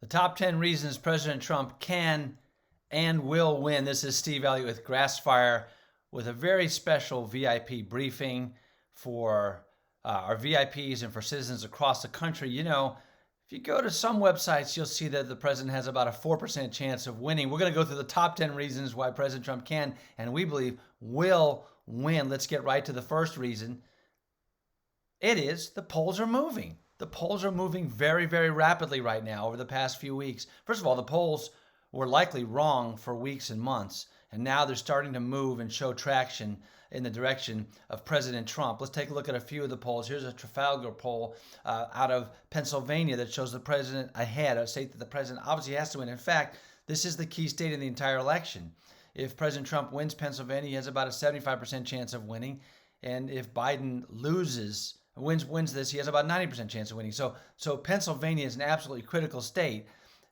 The top 10 reasons President Trump can and will win. This is Steve Elliott with Grassfire with a very special VIP briefing for our VIPs and for citizens across the country. You know, if you go to some websites, you'll see that the president has about a 4% chance of winning. We're going to go through the top 10 reasons why President Trump can and we believe will win. Let's get right to the first reason. It is the polls are moving. The polls are moving very, very rapidly right now over the past few weeks. First of all, the polls were likely wrong for weeks and months, and now they're starting to move and show traction in the direction of President Trump. Let's take a look at a few of the polls. Here's a Trafalgar poll out of Pennsylvania that shows the president ahead, a state that the president obviously has to win. In fact, this is the key state in the entire election. If President Trump wins Pennsylvania, he has about a 75% chance of winning, and if Biden wins this, he has about 90% chance of winning. So Pennsylvania is an absolutely critical state,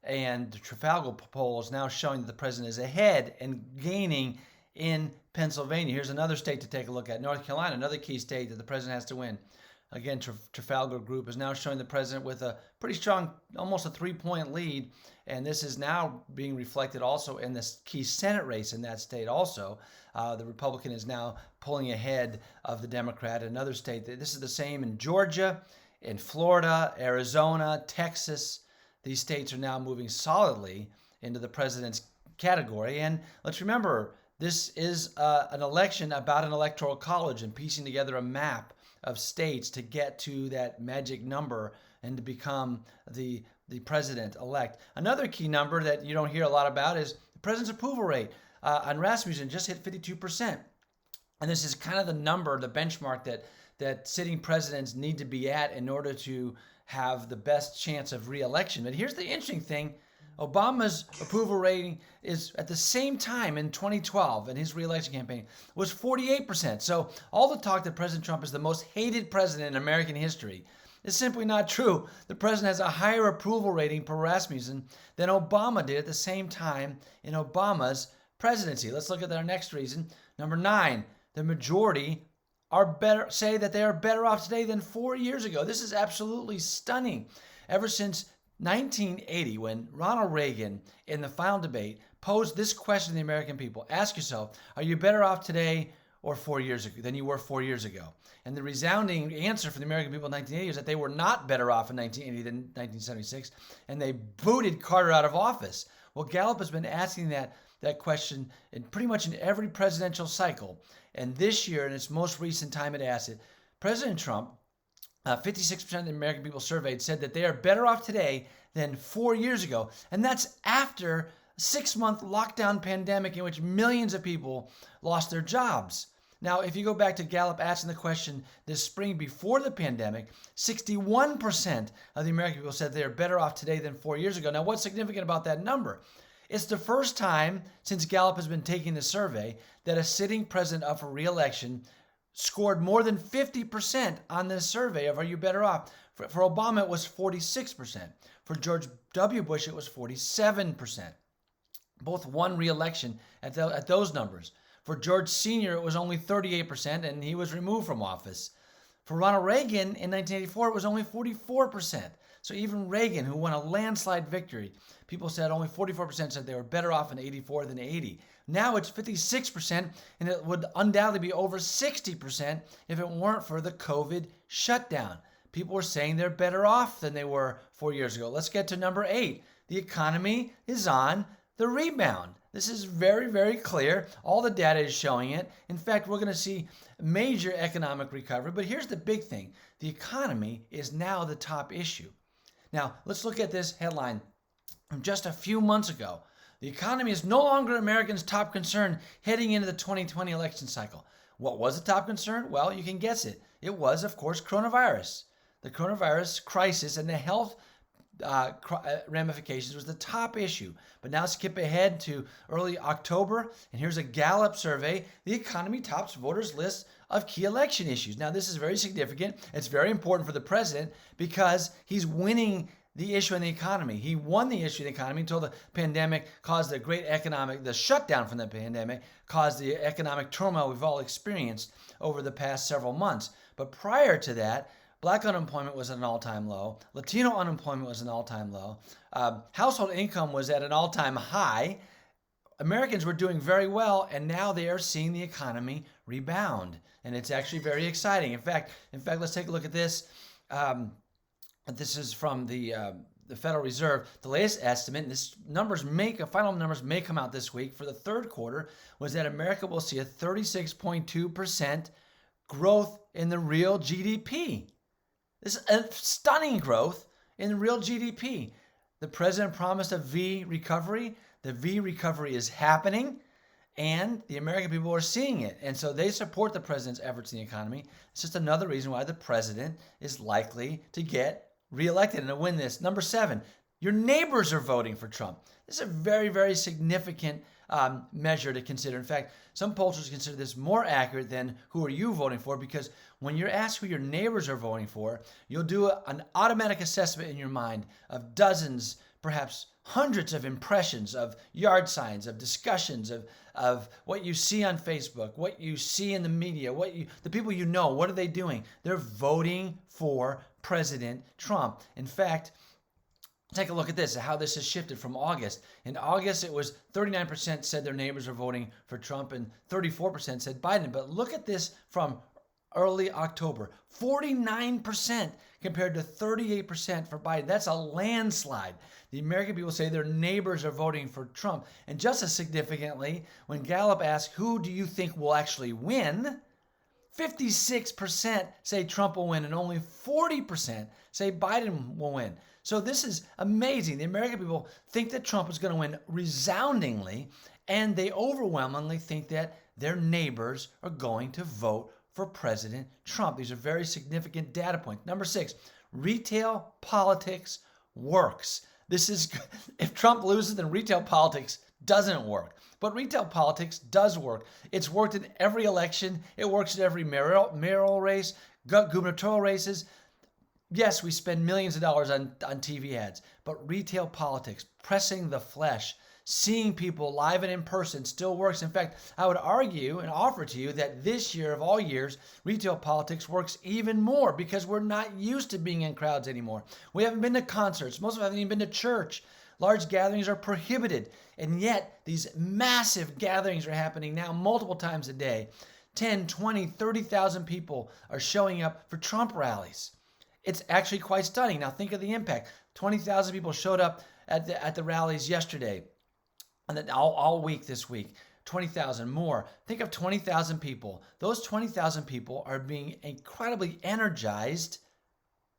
and the Trafalgar poll is now showing that the president is ahead and gaining in Pennsylvania. Here's another state to take a look at, North Carolina, another key state that the president has to win. Again, Trafalgar Group is now showing the president with a pretty strong, almost a 3-point lead, and this is now being reflected also in this key Senate race in that state also. The Republican is now pulling ahead of the Democrat in another state. This is the same in Georgia, in Florida, Arizona, Texas. These states are now moving solidly into the president's category. And let's remember, this is an election about an electoral college and piecing together a map of states to get to that magic number and to become the president-elect. Another key number that you don't hear a lot about is the president's approval rate. On Rasmussen, just hit 52%. And this is kind of the number, the benchmark that sitting presidents need to be at in order to have the best chance of re-election. But here's the interesting thing. Obama's approval rating is at the same time in 2012 in his re-election campaign was 48%. So all the talk that President Trump is the most hated president in American history is simply not true. The president has a higher approval rating per Rasmussen than Obama did at the same time in Obama's presidency. Let's look at our next reason. Number 9, the majority say that they are better off today than 4 years ago. This is absolutely stunning. Ever since 1980, when Ronald Reagan, in the final debate, posed this question to the American people, ask yourself, are you better off today or 4 years ago than you were 4 years ago? And the resounding answer for the American people in 1980 is that they were not better off in 1980 than 1976, and they booted Carter out of office. Well, Gallup has been asking that question pretty much in every presidential cycle. And this year, in its most recent time it asked it, President Trump, 56% of the American people surveyed said that they are better off today than 4 years ago. And that's after a 6-month lockdown pandemic in which millions of people lost their jobs. Now, if you go back to Gallup asking the question this spring before the pandemic, 61% of the American people said they are better off today than 4 years ago. Now, what's significant about that number? It's the first time since Gallup has been taking the survey that a sitting president up for re-election scored more than 50% on this survey of are you better off. For Obama, it was 46%. For George W. Bush, it was 47%. Both won re-election at those numbers. For George Sr., it was only 38%, and he was removed from office. For Ronald Reagan in 1984, it was only 44%. So even Reagan, who won a landslide victory, people said only 44% said they were better off in 84 than 80. Now it's 56%, and it would undoubtedly be over 60% if it weren't for the COVID shutdown. People were saying they're better off than they were 4 years ago. Let's get to number 8. The economy is on the rebound. This is very, very clear. All the data is showing it. In fact, we're going to see major economic recovery. But here's the big thing. The economy is now the top issue. Now, let's look at this headline from just a few months ago. The economy is no longer Americans' top concern heading into the 2020 election cycle. What was the top concern? Well, you can guess it. It was, of course, coronavirus. The coronavirus crisis and the health ramifications was the top issue. But now skip ahead to early October, and here's a Gallup survey. The economy tops voters' lists of key election issues. Now, this is very significant. It's very important for the president because he's winning the issue in the economy. He won the issue in the economy until the pandemic caused the shutdown from the pandemic caused the economic turmoil we've all experienced over the past several months. But prior to that, Black unemployment was at an all-time low. Latino unemployment was an all-time low. Household income was at an all-time high. Americans were doing very well, and now they are seeing the economy rebound, and it's actually very exciting. In fact, let's take a look at this. This is from the Federal Reserve. The latest estimate, and final numbers may come out this week for the third quarter, was that America will see a 36.2% growth in the real GDP. This is a stunning growth in the real GDP. The president promised a V recovery. The V recovery is happening, and the American people are seeing it. And so they support the president's efforts in the economy. It's just another reason why the president is likely to get reelected and to win this. Number 7, your neighbors are voting for Trump. This is a very, very significant measure to consider. In fact, some pollsters consider this more accurate than who are you voting for, because when you're asked who your neighbors are voting for, you'll do an automatic assessment in your mind of dozens, perhaps hundreds of impressions, of yard signs, of discussions, of what you see on Facebook, what you see in the media, the people you know, what are they doing? They're voting for President Trump. In fact, take a look at this, how this has shifted from August. In August, it was 39% said their neighbors are voting for Trump and 34% said Biden. But look at this from early October, 49% compared to 38% for Biden. That's a landslide. The American people say their neighbors are voting for Trump. And just as significantly, when Gallup asks, who do you think will actually win? 56% say Trump will win and only 40% say Biden will win. So this is amazing. The American people think that Trump is going to win resoundingly, and they overwhelmingly think that their neighbors are going to vote for President Trump. These are very significant data points. Number 6, retail politics works. If Trump loses, then retail politics doesn't work. But retail politics does work. It's worked in every election. It works in every mayoral race, gubernatorial races. Yes, we spend millions of dollars on TV ads, but retail politics, pressing the flesh, seeing people live and in person still works. In fact, I would argue and offer to you that this year of all years, retail politics works even more because we're not used to being in crowds anymore. We haven't been to concerts. Most of us haven't even been to church. Large gatherings are prohibited, and yet these massive gatherings are happening now multiple times a day. 10, 20, 30,000 people are showing up for Trump rallies. It's actually quite stunning. Now think of the impact. 20,000 people showed up at the rallies yesterday, and then all week this week. 20,000 more. Think of 20,000 people. Those 20,000 people are being incredibly energized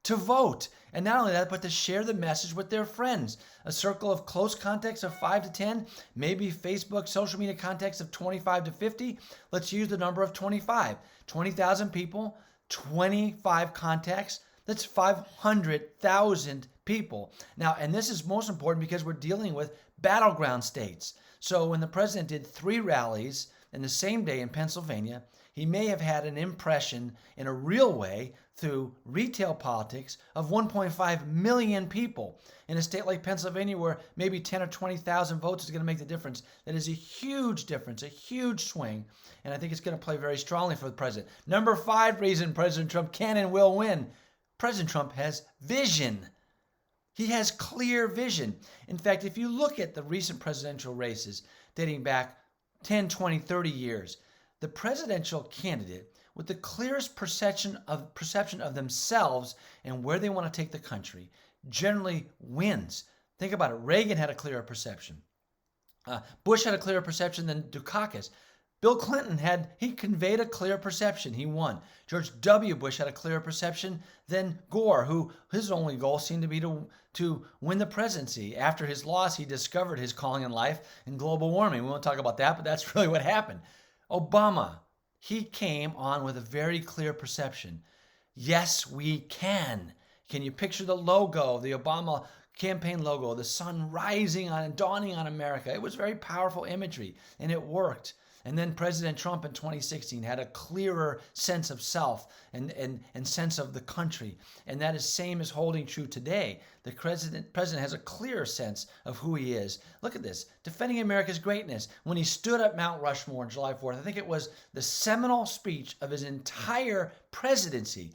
to vote. And not only that, but to share the message with their friends. A circle of close contacts of 5 to 10, maybe Facebook, social media contacts of 25 to 50. Let's use the number of 25. 20,000 people, 25 contacts. That's 500,000 people. Now, and this is most important because we're dealing with battleground states. So when the president did 3 rallies in the same day in Pennsylvania, he may have had an impression in a real way through retail politics of 1.5 million people. In a state like Pennsylvania, where maybe 10 or 20,000 votes is going to make the difference, that is a huge difference, a huge swing, and I think it's going to play very strongly for the president. Number 5 reason President Trump can and will win. President Trump has vision. He has clear vision. In fact, if you look at the recent presidential races dating back 10, 20, 30 years, the presidential candidate with the clearest perception of themselves and where they want to take the country generally wins. Think about it. Reagan had a clearer perception. Bush had a clearer perception than Dukakis. Bill Clinton he conveyed a clear perception. He won. George W. Bush had a clearer perception than Gore, who his only goal seemed to be to win the presidency. After his loss, he discovered his calling in life in global warming. We won't talk about that, but that's really what happened. Obama, he came on with a very clear perception. Yes, we can. Can you picture the logo, the Obama campaign logo, the sun rising on and dawning on America? It was very powerful imagery, and it worked. And then President Trump in 2016 had a clearer sense of self and sense of the country. And that is same as holding true today. The president has a clearer sense of who he is. Look at this, defending America's greatness. When he stood at Mount Rushmore on July 4th, I think it was the seminal speech of his entire presidency.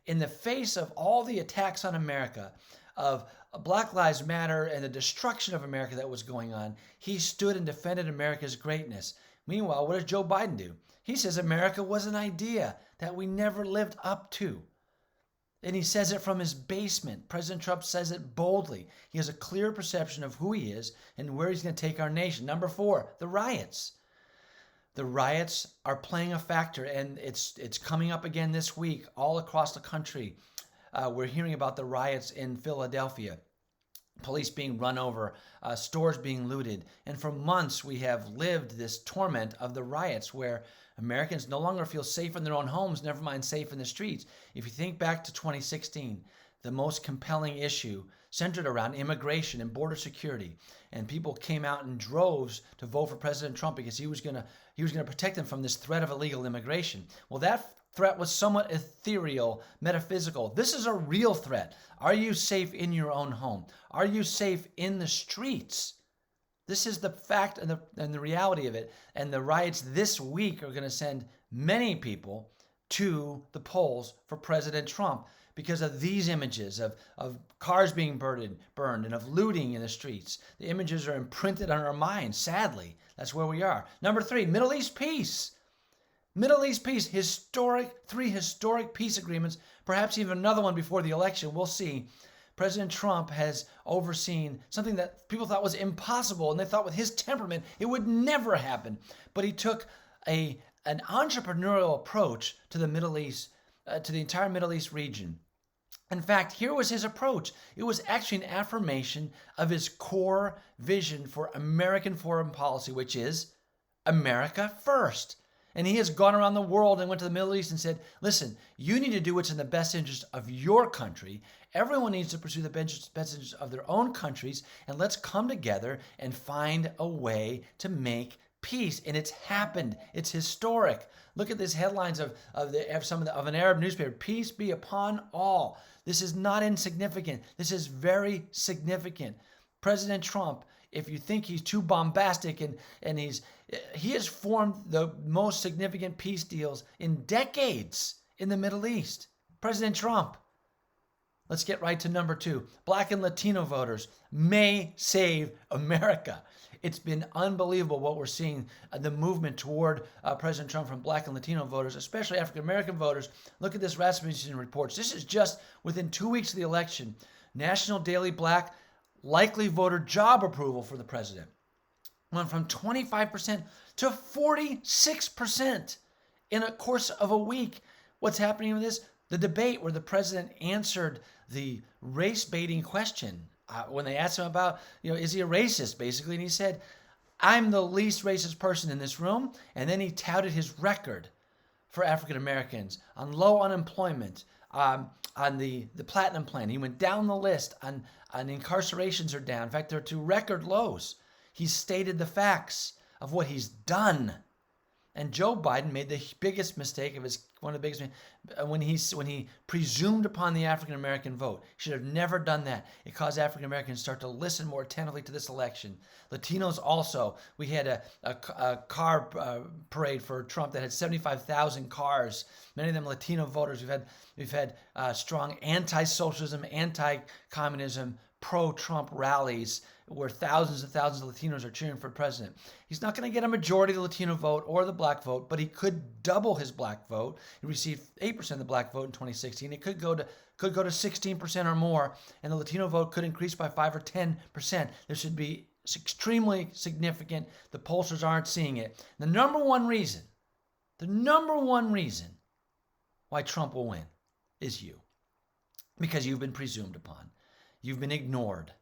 in the face of all the attacks on America, of Black Lives Matter and the destruction of America that was going on, he stood and defended America's greatness. Meanwhile, what does Joe Biden do? He says America was an idea that we never lived up to. And he says it from his basement. President Trump says it boldly. He has a clear perception of who he is and where he's going to take our nation. Number 4, the riots. The riots are playing a factor, and it's coming up again this week all across the country. We're hearing about the riots in Philadelphia. Police being run over, stores being looted. And for months, we have lived this torment of the riots where Americans no longer feel safe in their own homes, never mind safe in the streets. If you think back to 2016, the most compelling issue centered around immigration and border security, and people came out in droves to vote for President Trump because he was going to protect them from this threat of illegal immigration. Well, that threat was somewhat ethereal, metaphysical. This is a real threat. Are you safe in your own home? Are you safe in the streets? This is the fact and the reality of it. And the riots this week are going to send many people to the polls for President Trump because of these images of cars being burned and of looting in the streets. The images are imprinted on our minds, sadly. That's where we are. Number 3, Middle East peace. Middle East peace, 3 historic peace agreements, perhaps even another one before the election. We'll see. President Trump has overseen something that people thought was impossible, and they thought with his temperament it would never happen. But he took an entrepreneurial approach to the Middle East, to the entire Middle East region. In fact, here was his approach. It was actually an affirmation of his core vision for American foreign policy, which is America first. And he has gone around the world and went to the Middle East and said, listen, you need to do what's in the best interest of your country. Everyone needs to pursue the best interest of their own countries, and let's come together and find a way to make peace. And it's happened. It's historic. Look at these headlines of an Arab newspaper. Peace be upon all. This is not insignificant. This is very significant. President Trump, if you think he's too bombastic and he has formed the most significant peace deals in decades in the Middle East. President Trump. Let's get right to number 2. Black and Latino voters may save America. It's been unbelievable what we're seeing, the movement toward President Trump from Black and Latino voters, especially African-American voters. Look at this Rasmussen reports. This is just within 2 weeks of the election. National Daily Black likely voter job approval for the president went from 25% to 46% in a course of a week. What's happening with this? The debate where the president answered the race baiting question when they asked him about, is he a racist, basically, and he said, I'm the least racist person in this room. And then he touted his record for African Americans on low unemployment, on the Platinum Plan. He went down the list on incarcerations are down. In fact, they're to record lows. He stated the facts of what he's done. And Joe Biden made the biggest mistake of one of the biggest when he presumed upon the African American vote. He should have never done that. It caused African Americans to start to listen more attentively to this election. Latinos also. We had a car parade for Trump that had 75,000 cars. Many of them Latino voters. We've had strong anti-socialism, anti-communism, pro-Trump rallies where thousands and thousands of Latinos are cheering for president. He's not going to get a majority of the Latino vote or the black vote, but he could double his black vote. He received 8% of the black vote in 2016. It could go to 16% or more, and the Latino vote could increase by 5 or 10%. This should be extremely significant. The pollsters aren't seeing it. The number one reason why Trump will win is you, because you've been presumed upon. You've been ignored.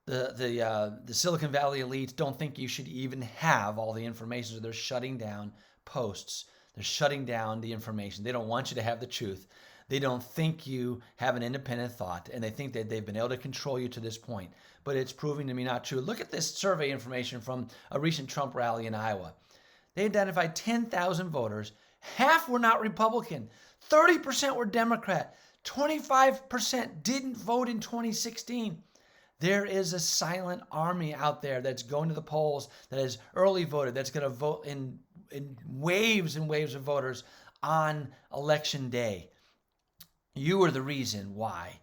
The Silicon Valley elites don't think you should even have all the information, so they're shutting down posts. They're shutting down the information. They don't want you to have the truth. They don't think you have an independent thought, and they think that they've been able to control you to this point. But it's proving to be not true. Look at this survey information from a recent Trump rally in Iowa. They identified 10,000 voters. Half were not Republican. 30% were Democrat. 25% didn't vote in 2016. There is a silent army out there that's going to the polls, that has early voted, that's going to vote in waves and waves of voters on election day. You are the reason why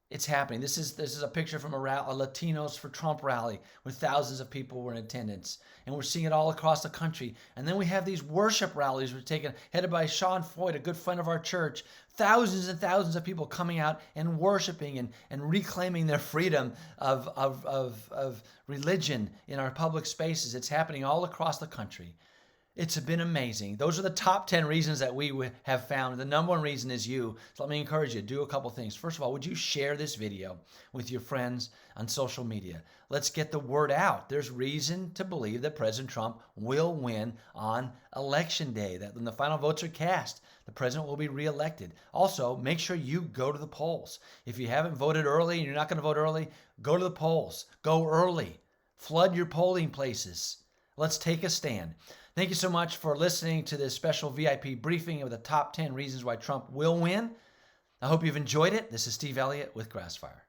it's happening. This is a picture from a Latinos for Trump rally where thousands of people were in attendance, and we're seeing it all across the country. And then we have these worship rallies we're taking, headed by Sean Feucht, a good friend of our church. Thousands and thousands of people coming out and worshiping and reclaiming their freedom of religion in our public spaces. It's happening all across the country. It's been amazing. Those are the top 10 reasons that we have found. The number one reason is you. So let me encourage you to do a couple things. First of all, would you share this video with your friends on social media? Let's get the word out. There's reason to believe that President Trump will win on Election Day, that when the final votes are cast, the president will be reelected. Also, make sure you go to the polls. If you haven't voted early and you're not going to vote early, go to the polls. Go early. Flood your polling places. Let's take a stand. Thank you so much for listening to this special VIP briefing of the top 10 reasons why Trump will win. I hope you've enjoyed it. This is Steve Elliott with Grassfire.